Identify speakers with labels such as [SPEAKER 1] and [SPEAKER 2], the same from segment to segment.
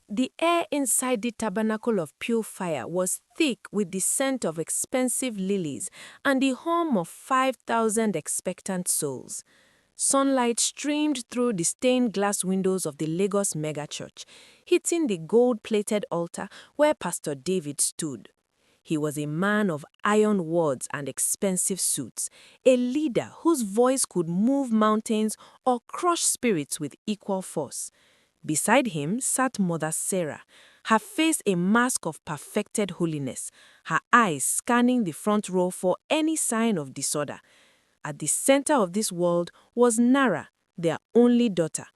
[SPEAKER 1] The air inside the tabernacle of pure fire was thick with the scent of expensive lilies and the hum of 5,000 expectant souls. Sunlight streamed through the stained glass windows of the Lagos megachurch, hitting the gold-plated altar where Pastor David stood. He was a man of iron words and expensive suits, a leader whose voice could move mountains or crush spirits with equal force. Beside him sat Mother Sarah, her face a mask of perfected holiness, her eyes scanning the front row for any sign of disorder. At the center of this world was Nara, their only daughter.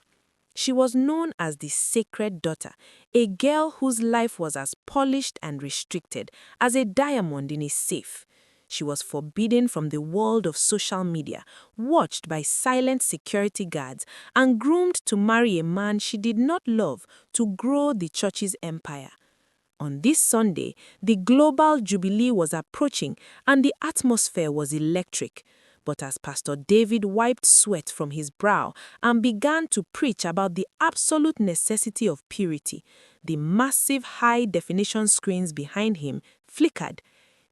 [SPEAKER 1] She was known as the Sacred Daughter, a girl whose life was as polished and restricted as a diamond in a safe. She was forbidden from the world of social media, watched by silent security guards, and groomed to marry a man she did not love to grow the church's empire. On this Sunday, the global jubilee was approaching and the atmosphere was electric. But as Pastor David wiped sweat from his brow and began to preach about the absolute necessity of purity, the massive high-definition screens behind him flickered.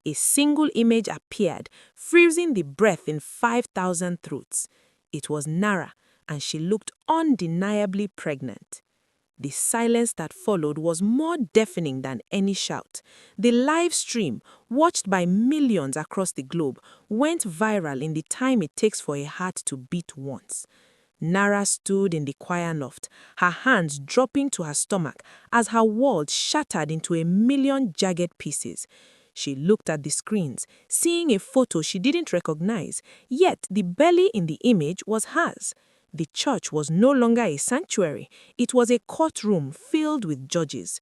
[SPEAKER 1] A single image appeared, freezing the breath in 5,000 throats. It was Nara, and she looked undeniably pregnant. The silence that followed was more deafening than any shout. The live stream, watched by millions across the globe, went viral in the time it takes for a heart to beat once. Nara stood in the choir loft, her hands dropping to her stomach as her world shattered into a million jagged pieces. She looked at the screens, seeing a photo she didn't recognize, yet the belly in the image was hers. The church was no longer a sanctuary, it was a courtroom filled with judges.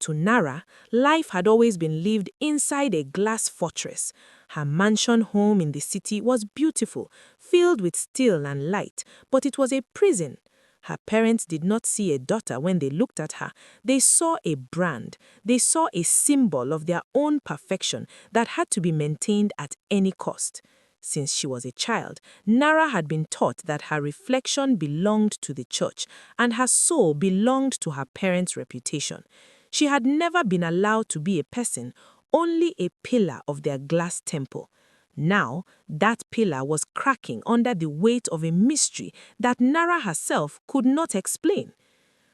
[SPEAKER 1] To Nara, life had always been lived inside a glass fortress. Her mansion home in the city was beautiful, filled with steel and light, but it was a prison. Her parents did not see a daughter when they looked at her. They saw a brand. They saw a symbol of their own perfection that had to be maintained at any cost. Since she was a child, Nara had been taught that her reflection belonged to the church and her soul belonged to her parents' reputation. She had never been allowed to be a person, only a pillar of their glass temple. Now, that pillar was cracking under the weight of a mystery that Nara herself could not explain.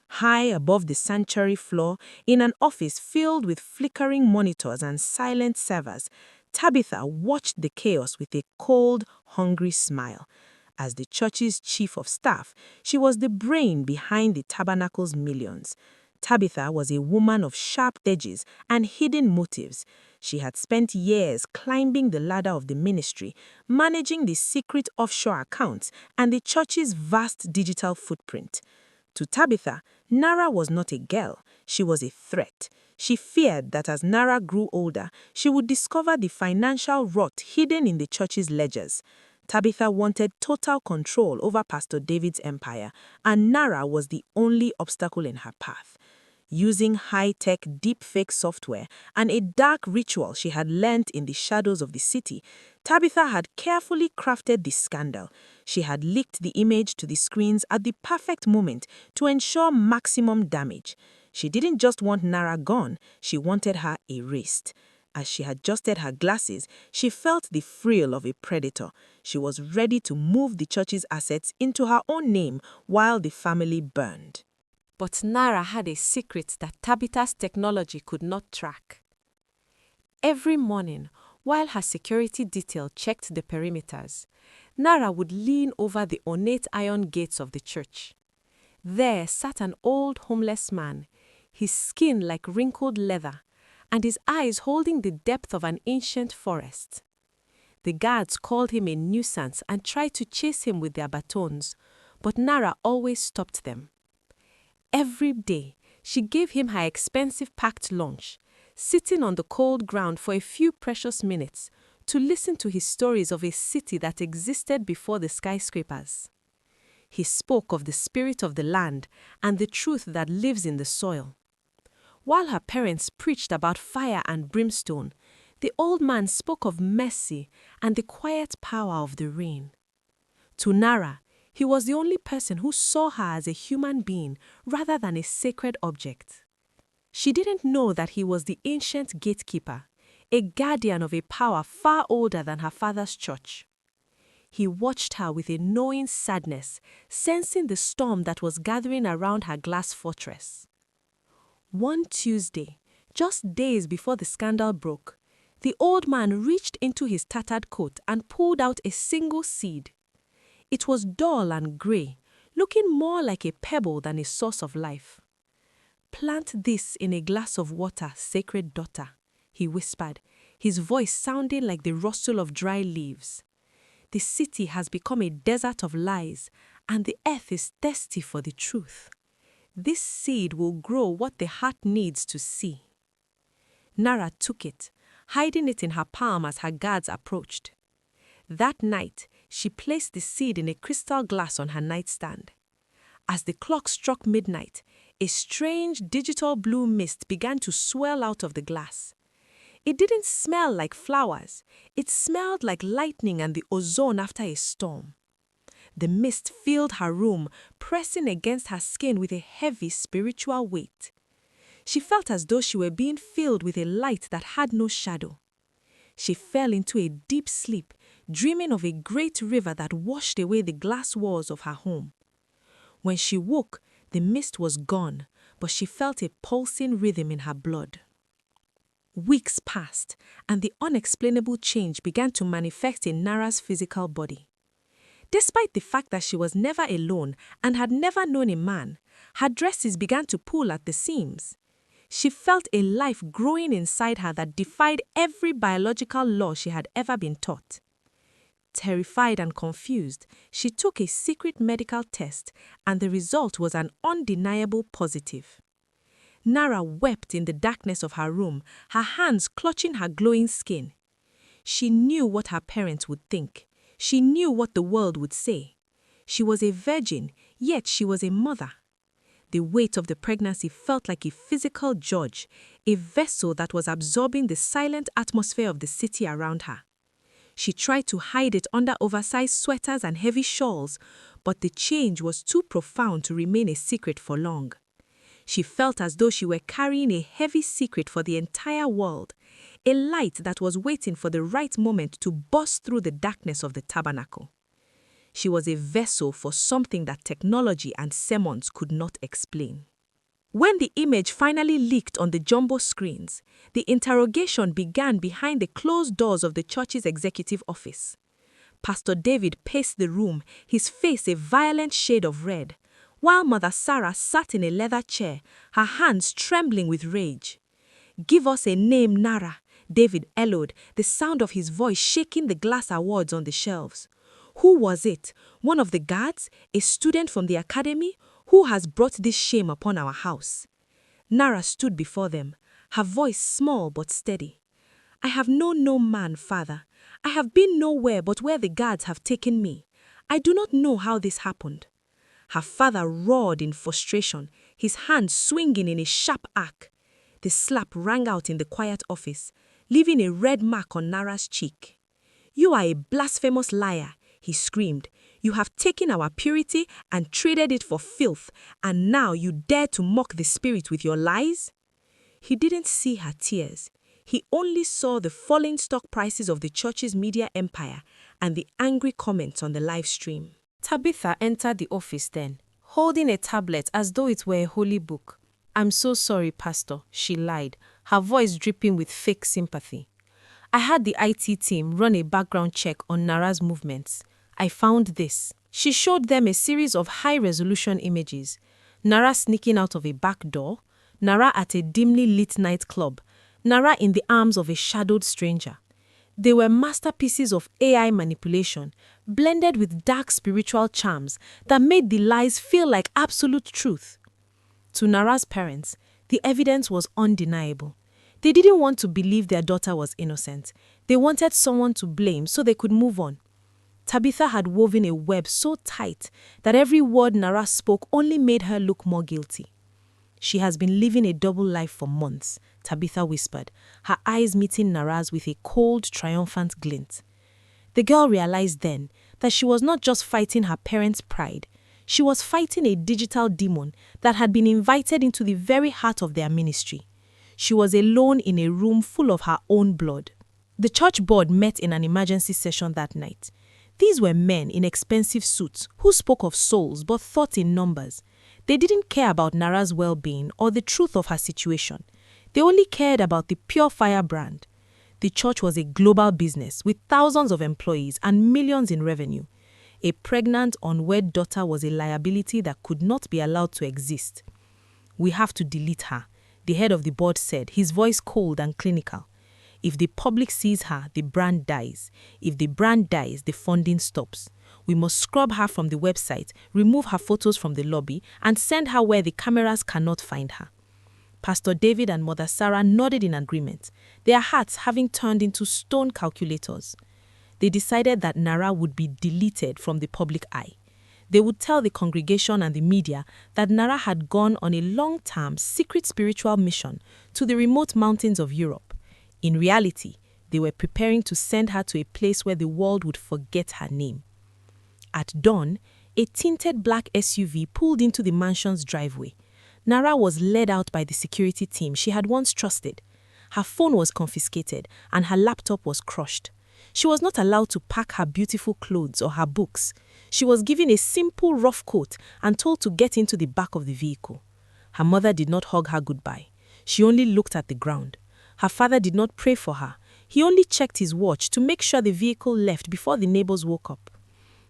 [SPEAKER 1] High above the sanctuary floor, in an office filled with flickering monitors and silent servers, Tabitha watched the chaos with a cold, hungry smile. As the church's chief of staff, she was the brain behind the tabernacle's millions. Tabitha was a woman of sharp edges and hidden motives. She had spent years climbing the ladder of the ministry, managing the secret offshore accounts and the church's vast digital footprint. To Tabitha, Nara was not a girl, she was a threat. She feared that as Nara grew older, she would discover the financial rot hidden in the church's ledgers. Tabitha wanted total control over Pastor David's empire, and Nara was the only obstacle in her path. Using high-tech deepfake software and a dark ritual she had learnt in the shadows of the city, Tabitha had carefully crafted the scandal. She had leaked the image to the screens at the perfect moment to ensure maximum damage. She didn't just want Nara gone, she wanted her erased. As she adjusted her glasses, she felt the thrill of a predator. She was ready to move the church's assets into her own name while the family burned.
[SPEAKER 2] But Nara had a secret that Tabitha's technology could not track. Every morning, while her security detail checked the perimeters, Nara would lean over the ornate iron gates of the church. There sat an old homeless man, his skin like wrinkled leather, and his eyes holding the depth of an ancient forest. The guards called him a nuisance and tried to chase him with their batons, but Nara always stopped them. Every day, she gave him her expensive packed lunch, sitting on the cold ground for a few precious minutes to listen to his stories of a city that existed before the skyscrapers. He spoke of the spirit of the land and the truth that lives in the soil. While her parents preached about fire and brimstone, the old man spoke of mercy and the quiet power of the rain. To Nara, he was the only person who saw her as a human being rather than a sacred object. She didn't know that he was the ancient gatekeeper, a guardian of a power far older than her father's church. He watched her with a knowing sadness, sensing the storm that was gathering around her glass fortress. One Tuesday, just days before the scandal broke, the old man reached into his tattered coat and pulled out a single seed. It was dull and grey, looking more like a pebble than a source of life. "Plant this in a glass of water, sacred daughter," he whispered, his voice sounding like the rustle of dry leaves. "The city has become a desert of lies, and the earth is thirsty for the truth. This seed will grow what the heart needs to see." Nara took it, hiding it in her palm as her guards approached. That night, she placed the seed in a crystal glass on her nightstand. As the clock struck midnight, a strange digital blue mist began to swell out of the glass. It didn't smell like flowers. It smelled like lightning and the ozone after a storm. The mist filled her room, pressing against her skin with a heavy spiritual weight. She felt as though she were being filled with a light that had no shadow. She fell into a deep sleep, dreaming of a great river that washed away the glass walls of her home. When she woke, the mist was gone, but she felt a pulsing rhythm in her blood. Weeks passed, and the unexplainable change began to manifest in Nara's physical body. Despite the fact that she was never alone and had never known a man, her dresses began to pull at the seams. She felt a life growing inside her that defied every biological law she had ever been taught. Terrified and confused, she took a secret medical test, and the result was an undeniable positive. Nara wept in the darkness of her room, her hands clutching her glowing skin. She knew what her parents would think. She knew what the world would say. She was a virgin, yet she was a mother. The weight of the pregnancy felt like a physical judge, a vessel that was absorbing the silent atmosphere of the city around her. She tried to hide it under oversized sweaters and heavy shawls, but the change was too profound to remain a secret for long. She felt as though she were carrying a heavy secret for the entire world, a light that was waiting for the right moment to burst through the darkness of the tabernacle. She was a vessel for something that technology and sermons could not explain. When the image finally leaked on the jumbo screens, the interrogation began behind the closed doors of the church's executive office. Pastor David paced the room, his face a violent shade of red, while Mother Sarah sat in a leather chair, her hands trembling with rage. "Give us a name, Nara," David bellowed, the sound of his voice shaking the glass awards on the shelves. "Who was it? One of the guards? A student from the academy? Who has brought this shame upon our house?" Nara stood before them, her voice small but steady. "I have known no man, Father. I have been nowhere but where the guards have taken me. I do not know how this happened." Her father roared in frustration, his hand swinging in a sharp arc. The slap rang out in the quiet office, leaving a red mark on Nara's cheek. "You are a blasphemous liar," he screamed. "You have taken our purity and traded it for filth, and now you dare to mock the Spirit with your lies?" He didn't see her tears. He only saw the falling stock prices of the church's media empire and the angry comments on the live stream. Tabitha entered the office then, holding a tablet as though it were a holy book. "I'm so sorry, Pastor," she lied, her voice dripping with fake sympathy. "I had the IT team run a background check on Nara's movements. I found this." She showed them a series of high-resolution images. Nara sneaking out of a back door, Nara at a dimly lit nightclub, Nara in the arms of a shadowed stranger. They were masterpieces of AI manipulation, blended with dark spiritual charms that made the lies feel like absolute truth. To Nara's parents, the evidence was undeniable. They didn't want to believe their daughter was innocent. They wanted someone to blame so they could move on. Tabitha had woven a web so tight that every word Nara spoke only made her look more guilty. "She has been living a double life for months," Tabitha whispered, her eyes meeting Nara's with a cold, triumphant glint. The girl realized then that she was not just fighting her parents' pride, She was fighting a digital demon that had been invited into the very heart of their ministry. She was alone in a room full of her own blood. The church board met in an emergency session that night. These were men in expensive suits who spoke of souls but thought in numbers. They didn't care about Nara's well-being or the truth of her situation. They only cared about the Pure Fire brand. The church was a global business with thousands of employees and millions in revenue. A pregnant, unwed daughter was a liability that could not be allowed to exist. "We have to delete her," the head of the board said, his voice cold and clinical. "If the public sees her, the brand dies. If the brand dies, the funding stops. We must scrub her from the website, remove her photos from the lobby, and send her where the cameras cannot find her." Pastor David and Mother Sarah nodded in agreement, their hearts having turned into stone calculators. They decided that Nara would be deleted from the public eye. They would tell the congregation and the media that Nara had gone on a long-term secret spiritual mission to the remote mountains of Europe. In reality, they were preparing to send her to a place where the world would forget her name. At dawn, a tinted black SUV pulled into the mansion's driveway. Nara was led out by the security team she had once trusted. Her phone was confiscated and her laptop was crushed. She was not allowed to pack her beautiful clothes or her books. She was given a simple rough coat and told to get into the back of the vehicle. Her mother did not hug her goodbye. She only looked at the ground. Her father did not pray for her. He only checked his watch to make sure the vehicle left before the neighbors woke up.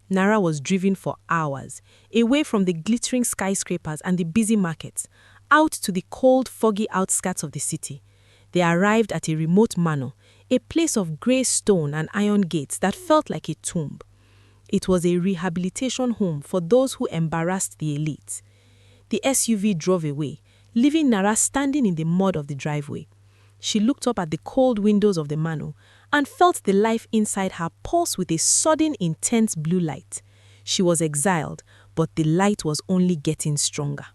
[SPEAKER 2] Nara was driven for hours, away from the glittering skyscrapers and the busy markets, out to the cold, foggy outskirts of the city. They arrived at a remote manor, a place of grey stone and iron gates that felt like a tomb. It was a rehabilitation home for those who embarrassed the elite. The SUV drove away, leaving Nara standing in the mud of the driveway. She looked up at the cold windows of the manor and felt the life inside her pulse with a sudden intense blue light. She was exiled, but the light was only getting stronger.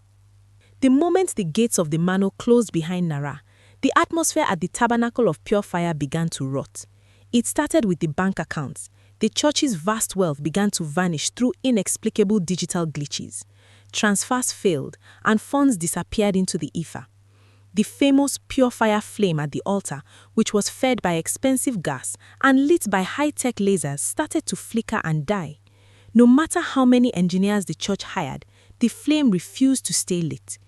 [SPEAKER 2] The moment the gates of the manor closed behind Nara, the atmosphere at the Tabernacle of Pure Fire began to rot. It started with the bank accounts. The church's vast wealth began to vanish through inexplicable digital glitches. Transfers failed, and funds disappeared into the ether. The famous Pure Fire flame at the altar, which was fed by expensive gas and lit by high-tech lasers, started to flicker and die. No matter how many engineers the church hired, the flame refused to stay lit.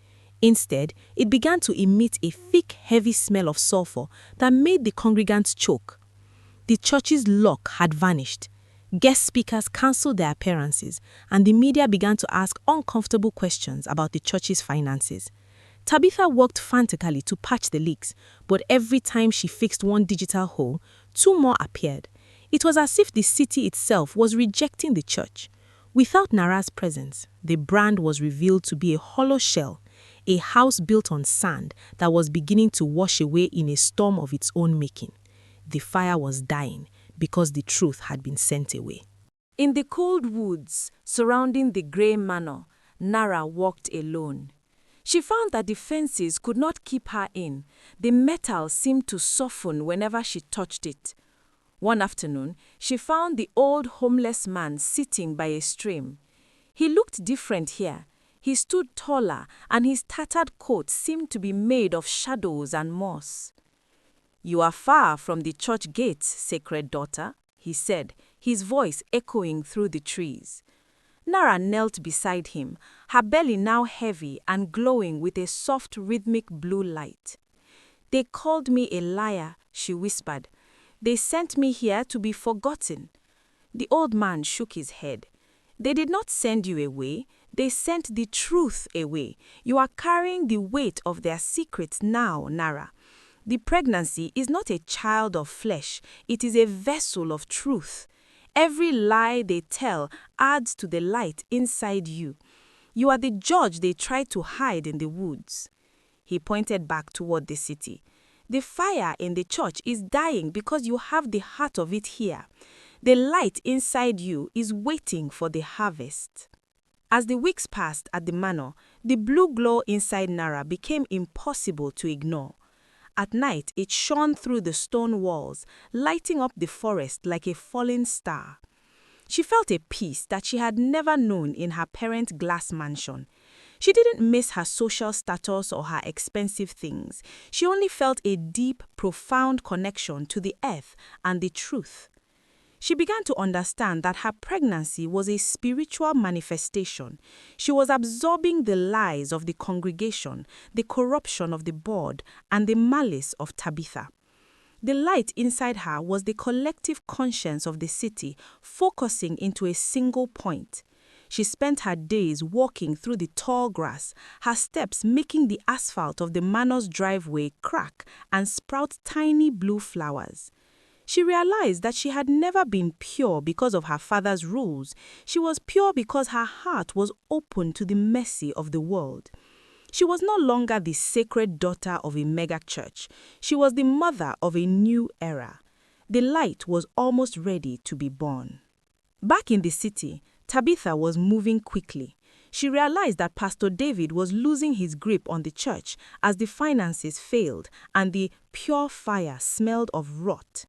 [SPEAKER 2] Instead, it began to emit a thick, heavy smell of sulfur that made the congregants choke. The church's luck had vanished. Guest speakers cancelled their appearances, and the media began to ask uncomfortable questions about the church's finances. Tabitha worked frantically to patch the leaks, but every time she fixed one digital hole, two more appeared. It was as if the city itself was rejecting the church. Without Nara's presence, the brand was revealed to be a hollow shell, a house built on sand that was beginning to wash away in a storm of its own making. The fire was dying because the truth had been sent away.
[SPEAKER 1] In the cold woods surrounding the grey manor, Nara walked alone. She found that the fences could not keep her in. The metal seemed to soften whenever she touched it. One afternoon, she found the old homeless man sitting by a stream. He looked different here. He stood taller, and his tattered coat seemed to be made of shadows and moss. "You are far from the church gates, sacred daughter," he said, his voice echoing through the trees. Nara knelt beside him, her belly now heavy and glowing with a soft rhythmic blue light. "They called me a liar," she whispered. "They sent me here to be forgotten." The old man shook his head. "They did not send you away. They sent the truth away. You are carrying the weight of their secrets now, Nara. The pregnancy is not a child of flesh. It is a vessel of truth. Every lie they tell adds to the light inside you. You are the judge they tried to hide in the woods." He pointed back toward the city. "The fire in the church is dying because you have the heart of it here. The light inside you is waiting for the harvest." As the weeks passed at the manor, the blue glow inside Nara became impossible to ignore. At night, it shone through the stone walls, lighting up the forest like a falling star.
[SPEAKER 2] She felt a peace that she had never known in her parents' glass mansion. She didn't miss her social status or her expensive things. She only felt a deep, profound connection to the earth and the truth. She began to understand that her pregnancy was a spiritual manifestation. She was absorbing the lies of the congregation, the corruption of the board, and the malice of Tabitha. The light inside her was the collective conscience of the city, focusing into a single point. She spent her days walking through the tall grass, her steps making the asphalt of the manor's driveway crack and sprout tiny blue flowers. She realized that she had never been pure because of her father's rules. She was pure because her heart was open to the mercy of the world. She was no longer the sacred daughter of a megachurch. She was the mother of a new era. The light was almost ready to be born. Back in the city, Tabitha was moving quickly. She realized that Pastor David was losing his grip on the church as the finances failed and the pure fire smelled of rot.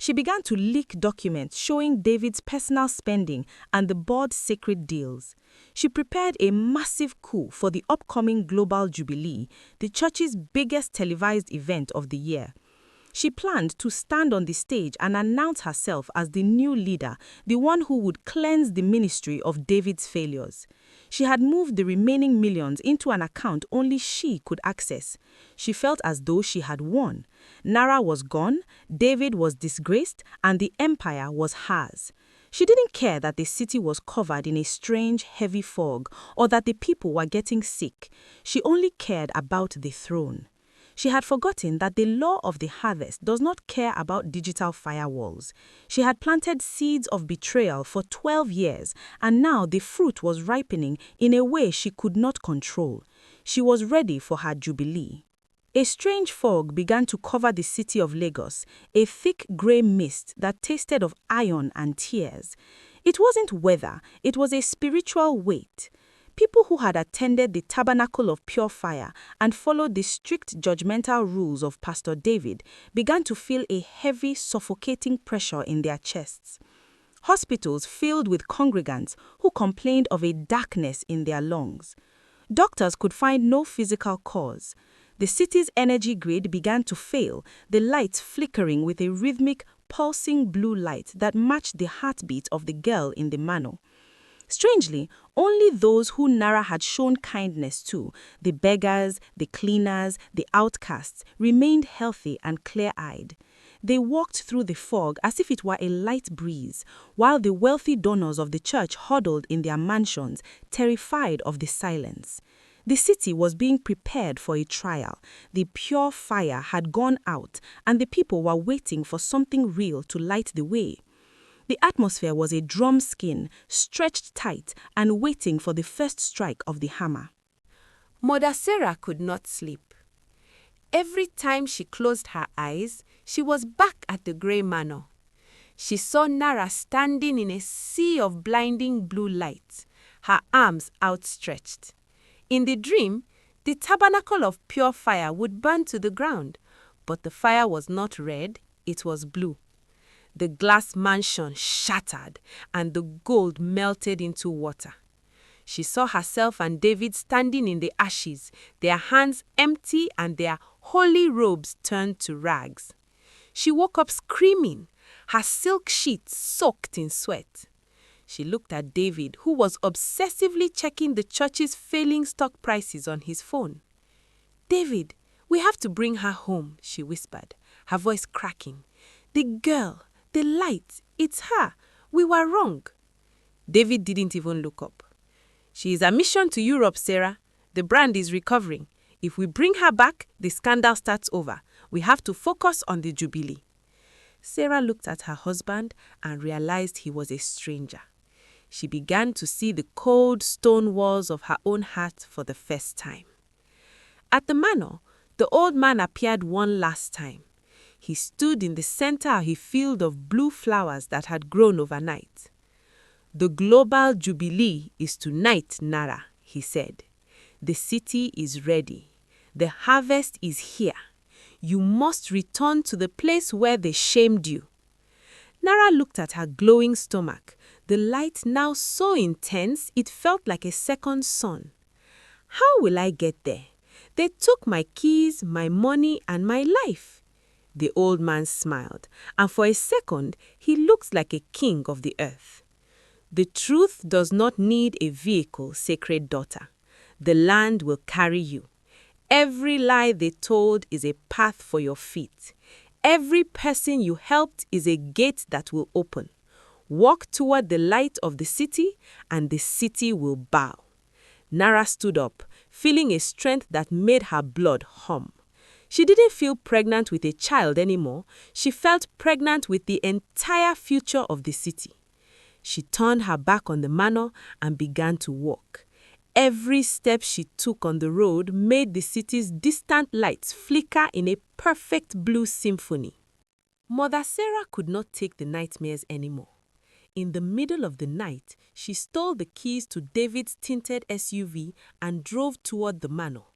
[SPEAKER 2] She began to leak documents showing David's personal spending and the board's secret deals. She prepared a massive coup for the upcoming Global Jubilee, the church's biggest televised event of the year. She planned to stand on the stage and announce herself as the new leader, the one who would cleanse the ministry of David's failures. She had moved the remaining millions into an account only she could access. She felt as though she had won. Nara was gone, David was disgraced, and the empire was hers. She didn't care that the city was covered in a strange, heavy fog or that the people were getting sick. She only cared about the throne. She had forgotten that the law of the harvest does not care about digital firewalls. She had planted seeds of betrayal for 12 years, and now the fruit was ripening in a way she could not control. She was ready for her jubilee. A strange fog began to cover the city of Lagos, a thick grey mist that tasted of iron and tears. It wasn't weather, it was a spiritual weight. People who had attended the Tabernacle of Pure Fire and followed the strict judgmental rules of Pastor David began to feel a heavy, suffocating pressure in their chests. Hospitals filled with congregants who complained of a darkness in their lungs. Doctors could find no physical cause. The city's energy grid began to fail, the lights flickering with a rhythmic, pulsing blue light that matched the heartbeat of the girl in the manor. Strangely, only those who Nara had shown kindness to, the beggars, the cleaners, the outcasts, remained healthy and clear-eyed. They walked through the fog as if it were a light breeze, while the wealthy donors of the church huddled in their mansions, terrified of the silence. The city was being prepared for a trial. The pure fire had gone out, and the people were waiting for something real to light the way. The atmosphere was a drum skin, stretched tight and waiting for the first strike of the hammer.
[SPEAKER 1] Mother Sarah could not sleep. Every time she closed her eyes, she was back at the grey manor. She saw Nara standing in a sea of blinding blue light, her arms outstretched. In the dream, the tabernacle of pure fire would burn to the ground, but the fire was not red, it was blue. The glass mansion shattered, and the gold melted into water. She saw herself and David standing in the ashes, their hands empty and their holy robes turned to rags. She woke up screaming, her silk sheets soaked in sweat. She looked at David, who was obsessively checking the church's failing stock prices on his phone. "David, we have to bring her home," she whispered, her voice cracking. "The girl, the light, it's her. We were wrong." David didn't even look up. "She is a mission to Europe, Sarah. The brand is recovering. If we bring her back, the scandal starts over. We have to focus on the Jubilee." Sarah looked at her husband and realized he was a stranger. She began to see the cold stone walls of her own heart for the first time. At the manor, the old man appeared one last time. He stood in the center of a field of blue flowers that had grown overnight. "The Global Jubilee is tonight, Nara," he said. "The city is ready. The harvest is here. You must return to the place where they shamed you." Nara looked at her glowing stomach,
[SPEAKER 2] the light now so intense it felt like a second sun. How will I get there? They took my keys, my money, and my life. The old man smiled, and for a second he looked like a king of the earth. The truth does not need a vehicle, sacred daughter. The land will carry you. Every lie they told is a path for your feet. Every person you helped is a gate that will open. Walk toward the light of the city, and the city will bow. Nara stood up, feeling a strength that made her blood hum. She didn't feel pregnant with a child anymore. She felt pregnant with the entire future of the city. She turned her back on the manor and began to walk. Every step she took on the road made the city's distant lights flicker in a perfect blue symphony. Mother Sarah could not take the nightmares anymore. In the middle of the night, she stole the keys to David's tinted SUV and drove toward the manor.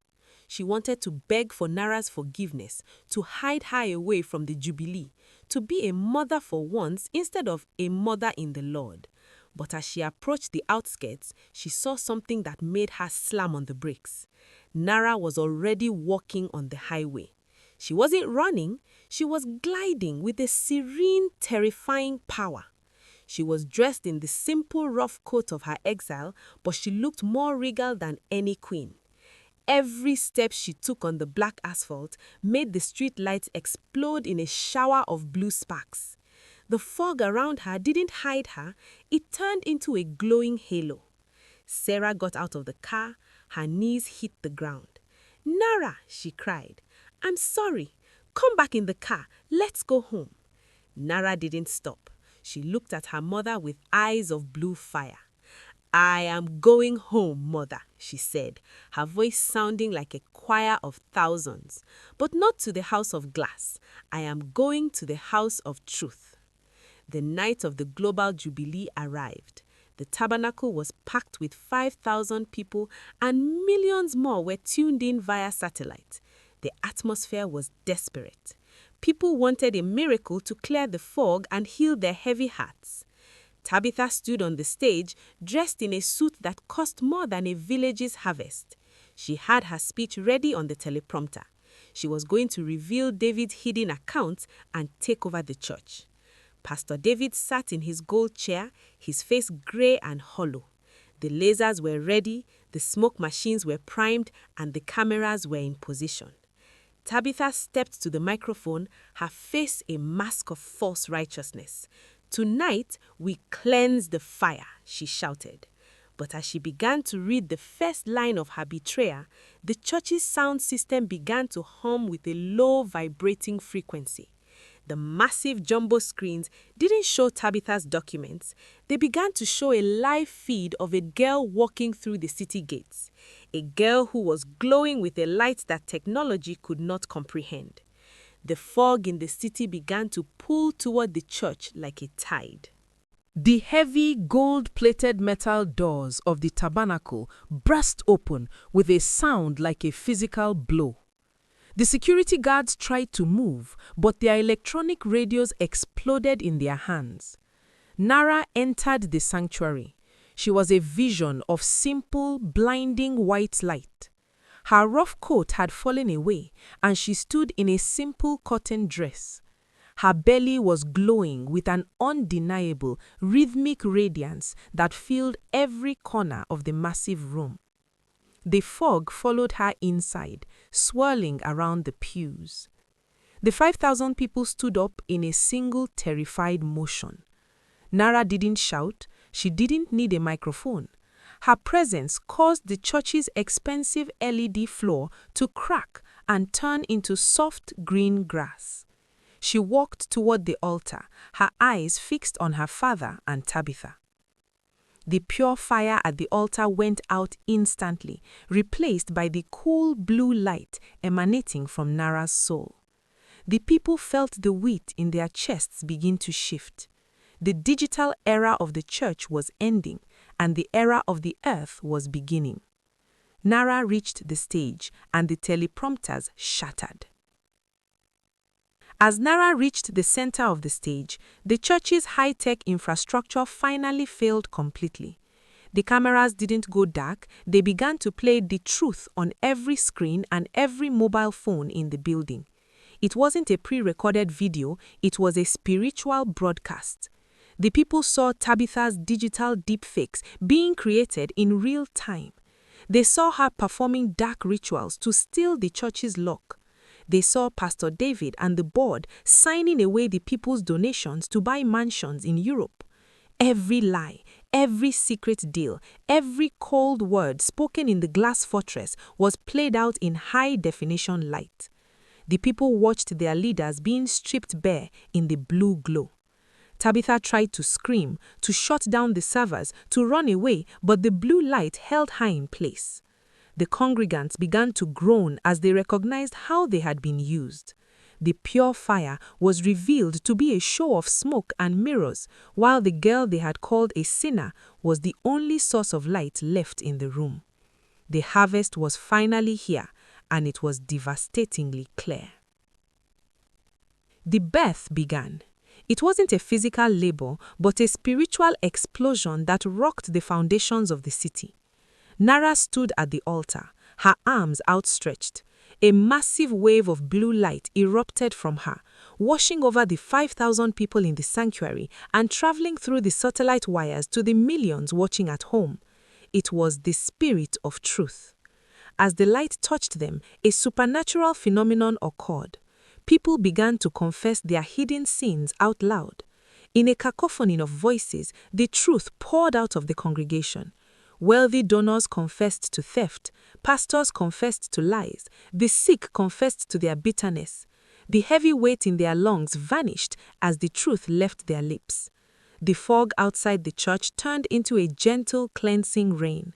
[SPEAKER 2] She wanted to beg for Nara's forgiveness, to hide her away from the Jubilee, to be a mother for once instead of a mother in the Lord. But as she approached the outskirts, she saw something that made her slam on the brakes. Nara was already walking on the highway. She wasn't running, she was gliding with a serene, terrifying power. She was dressed in the simple rough coat of her exile, but she looked more regal than any queen. Every step she took on the black asphalt made the street lights explode in a shower of blue sparks. The fog around her didn't hide her, it turned into a glowing halo. Sarah got out of the car, her knees hit the ground. "Nara," she cried, "I'm sorry. Come back in the car, let's go home." Nara didn't stop. She looked at her mother with eyes of blue fire. "I am going home, mother," she said, her voice sounding like a choir of thousands. "But not to the house of glass. I am going to the house of truth." The night of the Global Jubilee arrived. The tabernacle was packed with 5,000 people, and millions more were tuned in via satellite. The atmosphere was desperate. People wanted a miracle to clear the fog and heal their heavy hearts. Tabitha stood on the stage, dressed in a suit that cost more than a village's harvest. She had her speech ready on the teleprompter. She was going to reveal David's hidden account and take over the church. Pastor David sat in his gold chair, his face grey and hollow. The lasers were ready, the smoke machines were primed, and the cameras were in position. Tabitha stepped to the microphone, her face a mask of false righteousness. "Tonight, we cleanse the fire," she shouted. But as she began to read the first line of her betrayer, the church's sound system began to hum with a low, vibrating frequency. The massive jumbo screens didn't show Tabitha's documents. They began to show a live feed of a girl walking through the city gates. A girl who was glowing with a light that technology could not comprehend. The fog in the city began to pull toward the church like a tide.
[SPEAKER 1] The heavy gold-plated metal doors of the tabernacle burst open with a sound like a physical blow. The security guards tried to move, but their electronic radios exploded in their hands. Nara entered the sanctuary. She was a vision of simple, blinding white light. Her rough coat had fallen away, and she stood in a simple cotton dress. Her belly was glowing with an undeniable, rhythmic radiance that filled every corner of the massive room. The fog followed her inside, swirling around the pews. The 5,000 people stood up in a single terrified motion. Nara didn't shout. She didn't need a microphone. Her presence caused the church's expensive LED floor to crack and turn into soft green grass. She walked toward the altar, her eyes fixed on her father and Tabitha. The pure fire at the altar went out instantly, replaced by the cool blue light emanating from Nara's soul. The people felt the weight in their chests begin to shift. The digital era of the church was ending, and the era of the earth was beginning. Nara reached the stage, and the teleprompters shattered.
[SPEAKER 2] As Nara reached the center of the stage, the church's high-tech infrastructure finally failed completely. The cameras didn't go dark, they began to play the truth on every screen and every mobile phone in the building. It wasn't a pre-recorded video, it was a spiritual broadcast. The people saw Tabitha's digital deepfakes being created in real time. They saw her performing dark rituals to steal the church's luck. They saw Pastor David and the board signing away the people's donations to buy mansions in Europe. Every lie, every secret deal, every cold word spoken in the glass fortress was played out in high-definition light. The people watched their leaders being stripped bare in the blue glow. Tabitha tried to scream, to shut down the servers, to run away, but the blue light held her in place. The congregants began to groan as they recognized how they had been used. The pure fire was revealed to be a show of smoke and mirrors, while the girl they had called a sinner was the only source of light left in the room. The harvest was finally here, and it was devastatingly clear. The birth began. It wasn't a physical labor, but a spiritual explosion that rocked the foundations of the city. Nara stood at the altar, her arms outstretched. A massive wave of blue light erupted from her, washing over the 5,000 people in the sanctuary and traveling through the satellite wires to the millions watching at home. It was the spirit of truth. As the light touched them, a supernatural phenomenon occurred. People began to confess their hidden sins out loud. In a cacophony of voices, the truth poured out of the congregation. Wealthy donors confessed to theft, pastors confessed to lies, the sick confessed to their bitterness. The heavy weight in their lungs vanished as the truth left their lips. The fog outside the church turned into a gentle, cleansing rain.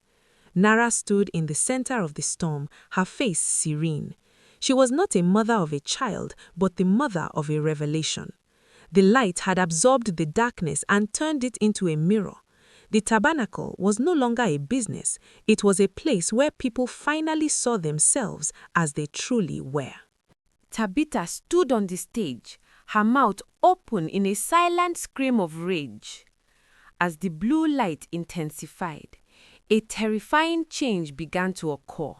[SPEAKER 2] Nara stood in the center of the storm, her face serene. She was not a mother of a child, but the mother of a revelation. The light had absorbed the darkness and turned it into a mirror. The tabernacle was no longer a business, it was a place where people finally saw themselves as they truly were.
[SPEAKER 1] Tabitha stood on the stage, her mouth open in a silent scream of rage. As the blue light intensified, a terrifying change began to occur.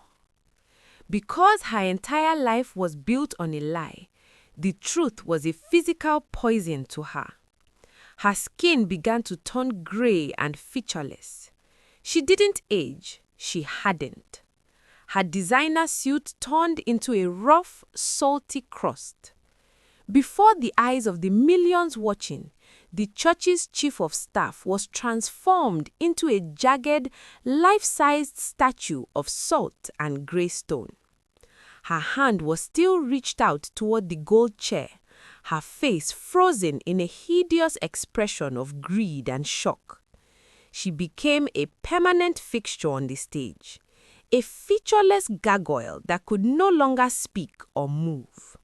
[SPEAKER 1] Because her entire life was built on a lie, the truth was a physical poison to her. Her skin began to turn gray and featureless. She didn't age, she hardened. Her designer suit turned into a rough, salty crust. Before the eyes of the millions watching, the church's chief of staff was transformed into a jagged, life-sized statue of salt and grey stone. Her hand was still reached out toward the gold chair, her face frozen in a hideous expression of greed and shock. She became a permanent fixture on the stage, a featureless gargoyle that could no longer speak or move.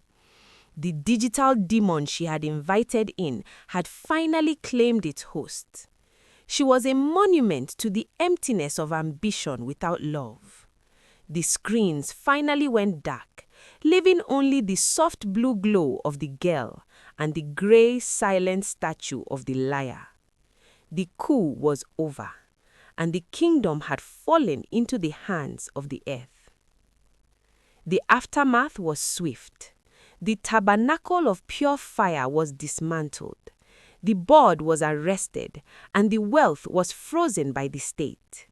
[SPEAKER 1] The digital demon she had invited in had finally claimed its host. She was a monument to the emptiness of ambition without love. The screens finally went dark, leaving only the soft blue glow of the girl and the grey, silent statue of the liar. The coup was over, and the kingdom had fallen into the hands of the earth. The aftermath was swift. The tabernacle of pure fire was dismantled. The board was arrested, and the wealth was frozen by the state.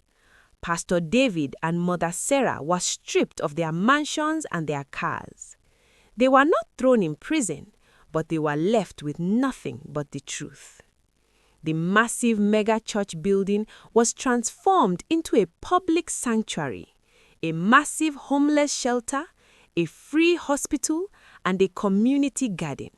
[SPEAKER 1] Pastor David and Mother Sarah were stripped of their mansions and their cars. They were not thrown in prison, but they were left with nothing but the truth. The massive mega-church building was transformed into a public sanctuary, a massive homeless shelter, a free hospital, and a community garden.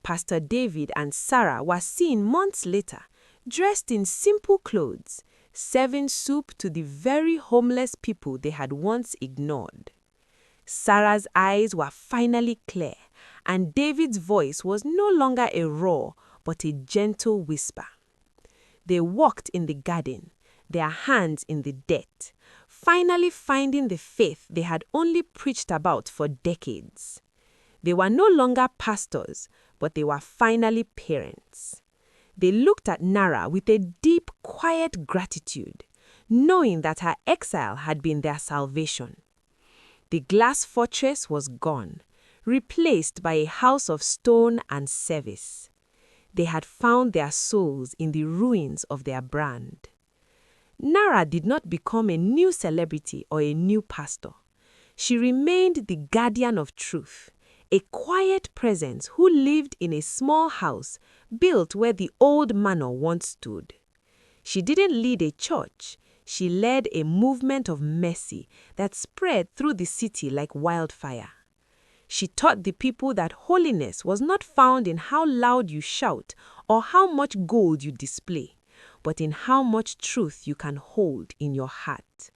[SPEAKER 1] Pastor David and Sarah were seen months later, dressed in simple clothes, serving soup to the very homeless people they had once ignored. Sarah's eyes were finally clear, and David's voice was no longer a roar, but a gentle whisper. They walked in the garden, their hands in the dirt, finally finding the faith they had only preached about for decades.
[SPEAKER 2] They were no longer pastors, but they were finally parents. They looked at Nara with a deep, quiet gratitude, knowing that her exile had been their salvation. The glass fortress was gone, replaced by a house of stone and service. They had found their souls in the ruins of their brand. Nara did not become a new celebrity or a new pastor. She remained the guardian of truth, a quiet presence who lived in a small house built where the old manor once stood. She didn't lead a church. She led a movement of mercy that spread through the city like wildfire. She taught the people that holiness was not found in how loud you shout or how much gold you display, but in how much truth you can hold in your heart.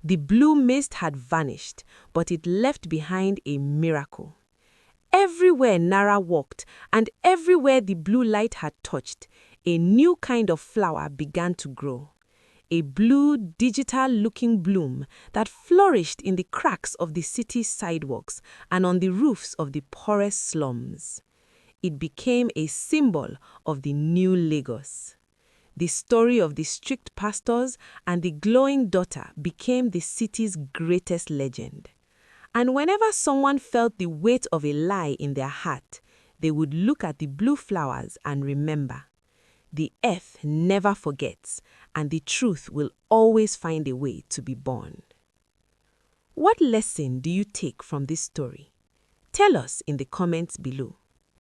[SPEAKER 2] The blue mist had vanished, but it left behind a miracle. Everywhere Nara walked and everywhere the blue light had touched, a new kind of flower began to grow. A blue, digital-looking bloom that flourished in the cracks of the city's sidewalks and on the roofs of the poorest slums. It became a symbol of the new Lagos. The story of the strict pastors and the glowing daughter became the city's greatest legend. And whenever someone felt the weight of a lie in their heart, they would look at the blue flowers and remember. The earth never forgets, and the truth will always find a way to be born. What lesson do you take from this story? Tell us in the comments below.